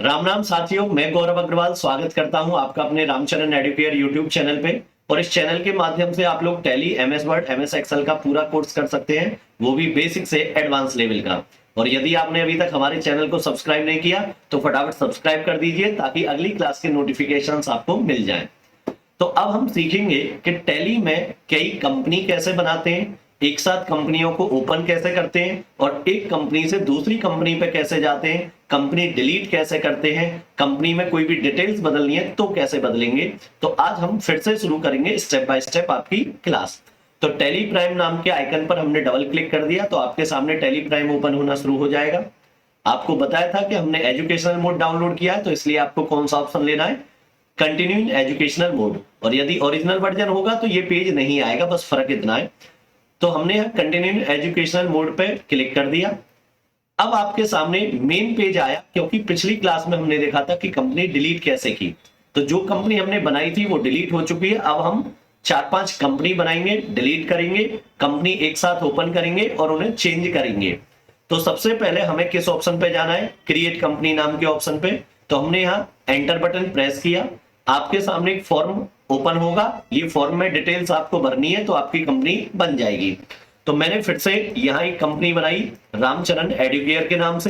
राम राम साथियों, मैं गौरव अग्रवाल स्वागत करता हूं आपका अपने रामचरण एडुकेयर यूट्यूब चैनल पे। और इस चैनल के माध्यम से आप लोग Tally, MS Word, MS Excel का पूरा कोर्स कर सकते हैं, वो भी बेसिक से एडवांस लेवल का। और यदि आपने अभी तक हमारे चैनल को सब्सक्राइब नहीं किया तो फटाफट सब्सक्राइब कर दीजिए ताकि अगली क्लास के नोटिफिकेशंस आपको मिल जाएं। तो अब हम सीखेंगे कि टैली में कई कंपनी कैसे बनाते हैं, एक साथ कंपनियों को ओपन कैसे करते हैं और एक कंपनी से दूसरी कंपनी पे कैसे जाते हैं, कंपनी डिलीट कैसे करते हैं, कंपनी में कोई भी डिटेल्स बदलनी है तो कैसे बदलेंगे। तो आज हम फिर से शुरू करेंगे स्टेप बाय स्टेप आपकी क्लास। तो टैली प्राइम नाम के आइकन पर हमने डबल क्लिक कर दिया तो आपके सामने टैली प्राइम ओपन होना शुरू हो जाएगा। आपको बताया था कि हमने एजुकेशनल मोड डाउनलोड किया है, तो इसलिए आपको कौन सा ऑप्शन लेना है, कंटिन्यूइंग एजुकेशनल मोड। और यदि ओरिजिनल वर्जन होगा तो ये पेज नहीं आएगा, बस फर्क इतना है। तो हमने यहाँ कंटिन्यूइंग एजुकेशनल मोड पे क्लिक कर दिया। अब आपके सामने मेन पेज आया, क्योंकि पिछली क्लास में हमने देखा था कि कंपनी डिलीट कैसे की। तो जो कंपनी हमने बनाई थी वो डिलीट हो चुकी है। अब हम 4-5 कंपनी बनाएंगे, डिलीट करेंगे, कंपनी एक साथ ओपन करेंगे और उन्हें चेंज करेंगे। तो सबसे पहले हमें किस ऑप्शन पे जाना है, क्रिएट कंपनी नाम के ऑप्शन पे। तो हमने यहाँ एंटर बटन प्रेस किया, आपके सामने एक फॉर्म ओपन होगा। ये फॉर्म में डिटेल्स आपको भरनी है तो आपकी कंपनी बन जाएगी। तो मैंने फिर से यहाँ एक कंपनी बनाई रामचरण एडुकेयर के नाम से।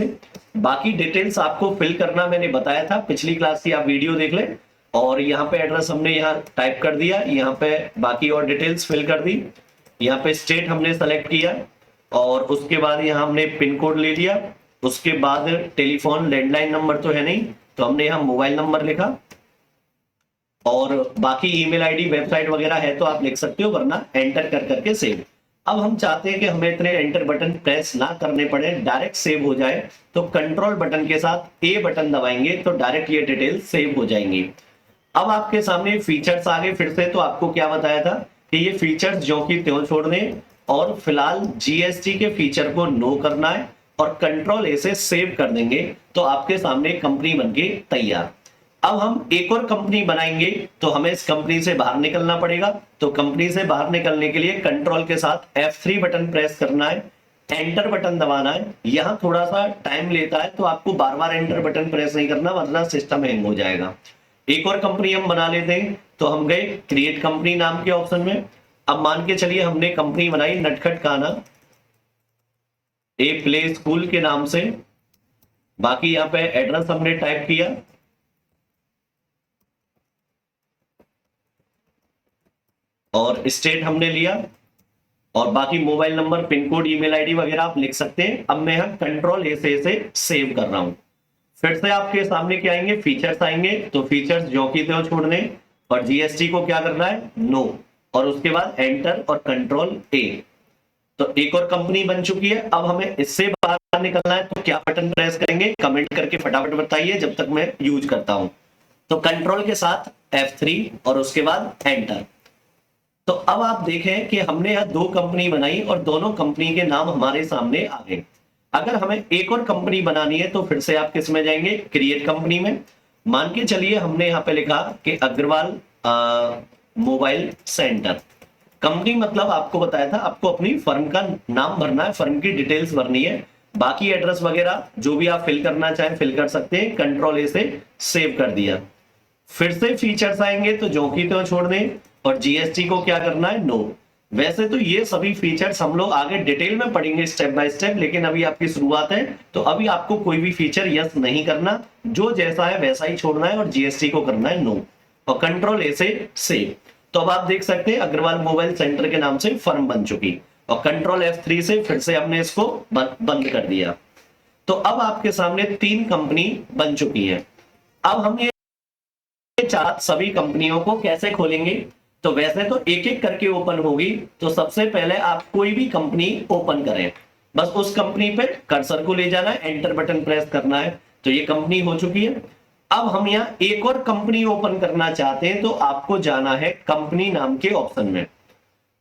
बाकी डिटेल्स आपको फिल करना मैंने बताया था पिछली क्लास की, आप वीडियो देख लें। और यहाँ पे एड्रेस हमने यहाँ टाइप कर दिया, यहाँ पे बाकी और डिटेल्स फिल कर दी। यहाँ पे स्टेट हमने सेलेक्ट किया और उसके बाद यहाँ हमने पिन कोड ले लिया। उसके बाद टेलीफोन लैंडलाइन नंबर तो है नहीं, तो हमने यहाँ मोबाइल नंबर लिखा। और बाकी ईमेल आईडी, वेबसाइट वगैरह है तो आप लिख सकते हो, वरना एंटर कर करके सेव। अब हम चाहते हैं कि हमें इतने एंटर बटन प्रेस ना करने पड़े, डायरेक्ट सेव हो जाए। तो कंट्रोल बटन के साथ ए बटन दबाएंगे तो डायरेक्ट ये डिटेल सेव हो जाएंगी। अब आपके सामने फीचर्स आ गए फिर से। तो आपको क्या बताया था कि ये फीचर्स जो कि त्यों छोड़ दें और फिलहाल जीएसटी के फीचर को नो करना है और कंट्रोल ए से सेव कर देंगे तो आपके सामने कंपनी बनके तैयार। अब हम एक और कंपनी बनाएंगे तो हमें इस कंपनी से बाहर निकलना पड़ेगा। तो कंपनी से बाहर निकलने के लिए कंट्रोल के साथ F3 बटन प्रेस करना है, एंटर बटन दबाना है। यहां थोड़ा सा टाइम लेता है तो आपको बार बार एंटर बटन प्रेस नहीं करना, वरना सिस्टम हैंग हो जाएगा। एक और कंपनी हम बना लेते हैं। तो हम गए क्रिएट कंपनी नाम के ऑप्शन में। अब मान के चलिए हमने कंपनी बनाई नटखट काना ए प्ले स्कूल के नाम से। बाकी यहाँ पे एड्रेस हमने टाइप किया और स्टेट हमने लिया और बाकी mobile number, pin code, email ID वगैरह आप लिख सकते हैं। अब मैं यहाँ कंट्रोल ए से सेव कर रहा हूं। फिर से आपके सामने क्या आएंगे, फीचर्स आएंगे। तो फीचर्स जो की त्यों छोड़ने और जीएसटी को क्या करना है, नो। और उसके बाद एंटर और कंट्रोल ए। तो एक और कंपनी बन चुकी है। अब हमें इससे बाहर निकलना है तो क्या बटन प्रेस करेंगे, कमेंट करके फटाफट बताइए जब तक मैं यूज करता हूं। तो कंट्रोल के साथ F3 और उसके बाद एंटर। तो अब आप देखें कि हमने यह 2 कंपनी बनाई और दोनों कंपनी के नाम हमारे सामने आ गए। अगर हमें एक और कंपनी बनानी है तो फिर से आप किस में जाएंगे, क्रिएट कंपनी में। मान के चलिए हमने यहाँ पे लिखा कि अग्रवाल मोबाइल सेंटर। कंपनी मतलब आपको बताया था, आपको अपनी फर्म का नाम भरना है, फर्म की डिटेल्स भरनी है। बाकी एड्रेस वगैरह जो भी आप फिल करना चाहें फिल कर सकते हैं। कंट्रोल ए से सेव कर दिया। फिर से फीचर्स आएंगे तो जो की तो छोड़ दें और जीएसटी को क्या करना है, नो। वैसे तो ये सभी फीचर्स हम लोग आगे डिटेल में पढ़ेंगे स्टेप बाय स्टेप, लेकिन अभी आपकी शुरुआत है तो अभी आपको कोई भी फीचर यस नहीं करना, जो जैसा है वैसा ही छोड़ना है और जीएसटी को करना है नो। और कंट्रोल ए से सेव। तो अब आप देख सकते हैं अग्रवाल मोबाइल सेंटर के नाम से फर्म बन चुकी और कंट्रोल F3 से फिर से हमने इसको बंद कर दिया। तो अब आपके सामने 3 कंपनी बन चुकी है। अब हम ये चार सभी कंपनियों को कैसे खोलेंगे, तो वैसे तो एक एक करके ओपन होगी। तो सबसे पहले आप कोई भी कंपनी ओपन करें, बस उस कंपनी पे कर्सर को ले जाना है, एंटर बटन प्रेस करना है। तो ये कंपनी हो चुकी है। अब हम यहाँ एक और कंपनी ओपन करना चाहते हैं तो आपको जाना है कंपनी नाम के ऑप्शन में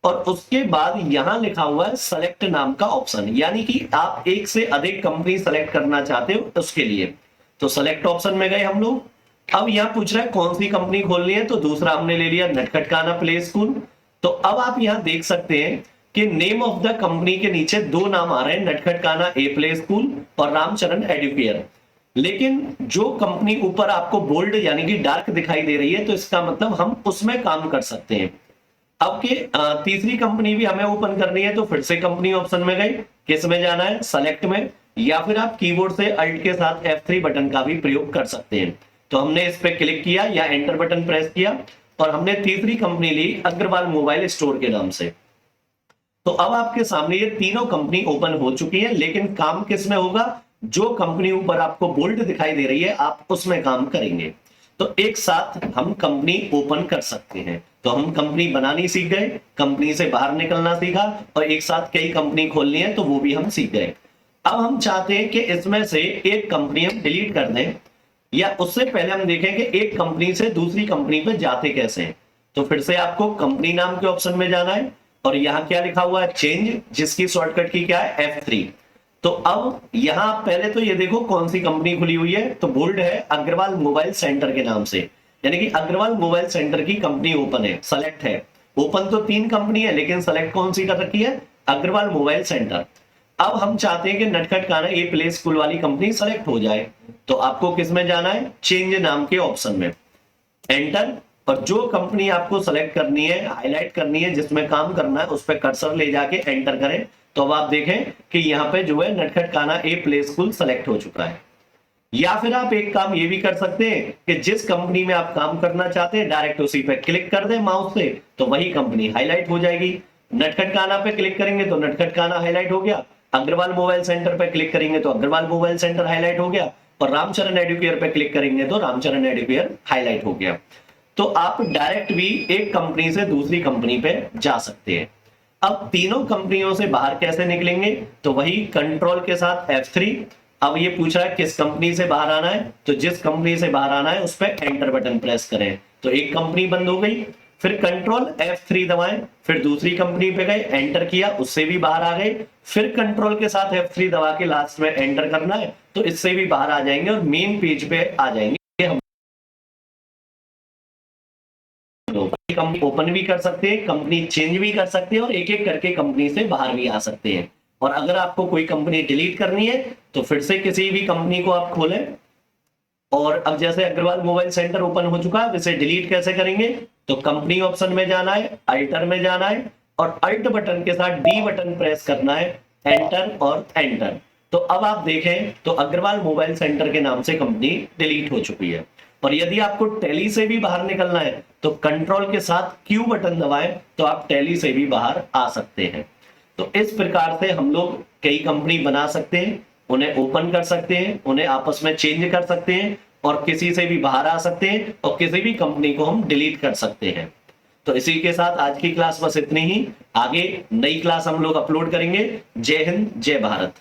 और उसके बाद यहां लिखा हुआ है सेलेक्ट नाम का ऑप्शन, यानी कि आप एक से अधिक कंपनी सेलेक्ट करना चाहते हो उसके लिए। तो सेलेक्ट ऑप्शन में गए हम लोग। अब यहाँ पूछ रहा है कौन सी कंपनी खोलनी है, तो दूसरा हमने ले लिया नटखट काना प्ले स्कूल। तो अब आप यहाँ देख सकते हैं कि नेम ऑफ द कंपनी के नीचे 2 नाम आ रहे हैं, नटखट काना ए प्ले स्कूल और रामचरण एडुकेयर। लेकिन जो कंपनी ऊपर आपको बोल्ड यानी कि डार्क दिखाई दे रही है तो इसका मतलब हम उसमें काम कर सकते हैं। अब के तीसरी कंपनी भी हमें ओपन करनी है तो फिर से कंपनी ऑप्शन में गए, किस में जाना है, सेलेक्ट में, या फिर आप कीबोर्ड से अल्ट के साथ F3 बटन का भी प्रयोग कर सकते हैं। तो हमने इस पे क्लिक किया या एंटर बटन प्रेस किया और हमने तीसरी कंपनी ली अग्रवाल मोबाइल स्टोर के नाम से। तो अब आपके सामने ये तीनों कंपनी ओपन हो चुकी है, लेकिन काम किस में होगा, जो कंपनी ऊपर आपको बोल्ड दिखाई दे रही है आप उसमें काम करेंगे। तो एक साथ हम कंपनी ओपन कर सकते हैं। तो हम कंपनी बनानी सीख गए, कंपनी से बाहर निकलना सीखा और एक साथ कई कंपनी खोलनी है तो वो भी हम सीख गए। अब हम चाहते हैं कि इसमें से एक कंपनी हम डिलीट कर दें, या उससे पहले हम देखें कि एक कंपनी से दूसरी कंपनी पे जाते कैसे हैं। तो फिर से आपको कंपनी नाम के ऑप्शन में जाना है और यहाँ क्या लिखा हुआ है, चेंज, जिसकी शॉर्टकट की क्या है, F3। तो अब यहां पहले तो ये देखो कौन सी कंपनी खुली हुई है, तो बोल्ड है अग्रवाल मोबाइल सेंटर के नाम से, यानी कि अग्रवाल मोबाइल सेंटर की कंपनी ओपन है, सेलेक्ट है। ओपन तो 3 कंपनी है लेकिन सेलेक्ट कौन सी कर रखी है, अग्रवाल मोबाइल सेंटर। अब हम चाहते हैं कि नटखट काना ये प्ले स्कूल वाली कंपनी सेलेक्ट हो जाए, तो आपको किस में जाना है, चेंज नाम के ऑप्शन में, एंटर। और जो कंपनी आपको सेलेक्ट करनी है, हाईलाइट करनी है, जिसमें काम करना है, उस पर कर्सर ले जाके एंटर करें। तो अब आप देखें कि यहाँ पे जो है नटखट काना ए प्ले स्कूल सेलेक्ट हो चुका है। या फिर आप एक काम ये भी कर सकते हैं कि जिस कंपनी में आप काम करना चाहते हैं डायरेक्ट उसी पे क्लिक कर दें माउस से, तो वही कंपनी हाईलाइट हो जाएगी। नटखट काना पे क्लिक करेंगे तो नटखट काना हाईलाइट हो गया, अग्रवाल मोबाइल सेंटर पे क्लिक करेंगे तो अग्रवाल मोबाइल सेंटर हाईलाइट हो गया, और रामचरण एडुकेयर पे क्लिक करेंगे तो रामचरण एडुकेयर हाईलाइट हो गया। तो आप डायरेक्ट भी एक कंपनी से दूसरी कंपनी पे जा सकते हैं। अब तीनों कंपनियों से बाहर कैसे निकलेंगे, तो वही कंट्रोल के साथ F3। अब ये पूछ रहा है किस कंपनी से बाहर आना है, तो जिस कंपनी से बाहर आना है उस पर एंटर बटन प्रेस करें। तो एक कंपनी बंद हो गई, फिर कंट्रोल F3 दबाएं, फिर दूसरी कंपनी पे गए, एंटर किया, उससे भी बाहर आ गए, फिर कंट्रोल के साथ F3 दबा के लास्ट में एंटर करना है, तो इससे भी बाहर आ जाएंगे और मेन पेज पे आ जाएंगे। कंपनी ओपन भी कर सकते हैं, कंपनी चेंज भी कर सकते हैं और एक एक करके कंपनी से बाहर भी आ सकते हैं। और अगर आपको कोई कंपनी डिलीट करनी है तो फिर से किसी भी कंपनी को आप खोलें, और अब जैसे अग्रवाल मोबाइल सेंटर ओपन हो चुका है, इसे डिलीट कैसे करेंगे, तो कंपनी ऑप्शन में जाना है, अल्टर में जाना है और अल्ट बटन के साथ डी बटन प्रेस करना है, एंटर और एंटर। तो अब आप देखें तो अग्रवाल मोबाइल सेंटर के नाम से कंपनी डिलीट हो चुकी है। और यदि आपको टैली से भी बाहर निकलना है तो कंट्रोल के साथ क्यू बटन दबाएं तो आप टैली से भी बाहर आ सकते हैं। तो इस प्रकार से हम लोग कई कंपनी बना सकते हैं, उन्हें ओपन कर सकते हैं, उन्हें आपस में चेंज कर सकते हैं और किसी से भी बाहर आ सकते हैं और किसी भी कंपनी को हम डिलीट कर सकते हैं। तो इसी के साथ आज की क्लास बस इतनी ही। आगे नई क्लास हम लोग अपलोड करेंगे। जय हिंद, जय भारत।